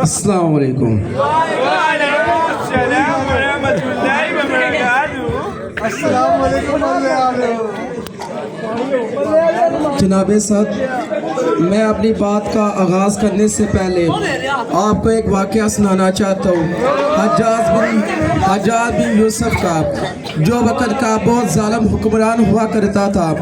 السلام علیکم. السلام علیکم. جناب صاحب، میں اپنی بات کا آغاز کرنے سے پہلے آپ کو ایک واقعہ سنانا چاہتا ہوں. حجاج بن یوسف کا، جو وقت کا بہت ظالم حکمران ہوا کرتا تھا.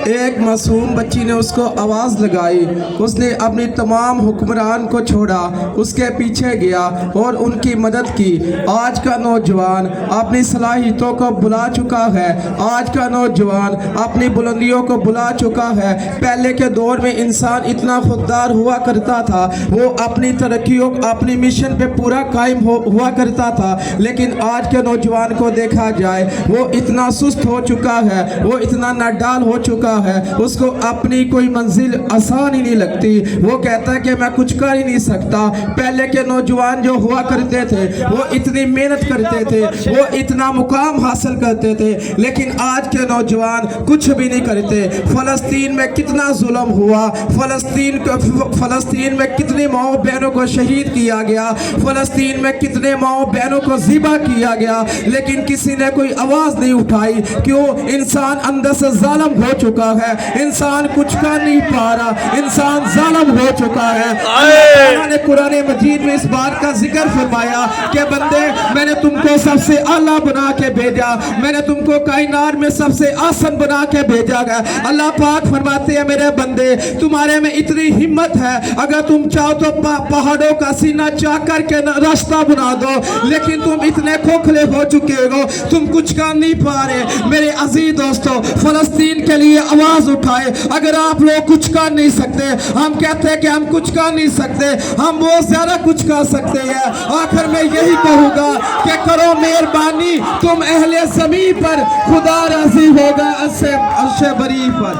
ایک معصوم بچی نے اس کو آواز لگائی. اس نے اپنی تمام حکمران کو چھوڑا، اس کے پیچھے گیا اور ان کی مدد کی. آج کا نوجوان اپنی صلاحیتوں کو بلا چکا ہے. آج کا نوجوان اپنی بلندیوں کو بلا چکا ہے. پہلے کے دور میں انسان اتنا خوددار ہوا کرتا تھا، وہ اپنی ترقیوں اپنی مشن پہ پورا قائم ہوا کرتا تھا. لیکن آج کے نوجوان کو دیکھا جائے، وہ اتنا سست ہو چکا ہے، وہ اتنا ناڈال ہو چکا ہے، اس کو اپنی کوئی منزل آسان ہی نہیں لگتی. وہ کہتا ہے کہ میں کچھ کر ہی نہیں سکتا. پہلے کے نوجوان جو ہوا کرتے تھے وہ اتنی محنت کرتے تھے، وہ اتنا مقام حاصل کرتے تھے. لیکن آج کے نوجوان کچھ بھی نہیں کرتے. فلسطین میں کتنا ظلم ہوا، فلسطین میں کتنی ماؤں بہنوں کو شہید کیا گیا، فلسطین میں کتنے ماؤں بہنوں کو ذبح کیا گیا، لیکن کسی نے کوئی آواز نہیں اٹھائی. کیوں؟ انسان اندر سے ظالم ہو چکا ہے. انسان کچھ کر نہیں پا رہا، انسان ظالم ہو چکا ہے. اللہ تعالیٰ نے قرآن مجید میں اس بات کا ذکر فرمایا کہ بندے، میں نے تم کو سب سے اعلیٰ بنا کے بھیجا، میں نے تم کو کائنات میں سب سے آسن بنا کے بھیجا گیا. اللہ پاک فرماتے ہیں میرے بندے، تمہارے میں اتنی ہمت ہے، اگر تم چاہو تو پہاڑوں کا سینہ چاک کر کے راستہ بنا دو، لیکن تم اتنے کھوکھلے ہو چکے ہو، تم کچھ کر نہیں پا رہے. میرے عزیز دوستو، فلسطین کے لیے آواز اٹھائے. اگر آپ لوگ کچھ کر نہیں سکتے، ہم کہتے ہیں کہ ہم کچھ کر نہیں سکتے، ہم بہت زیادہ کچھ کر سکتے ہیں. آخر میں یہی کہوں گا کہ کرو مہربانی، تم اہل زمین پر، خدا راضی ہوگا عرش بری پر.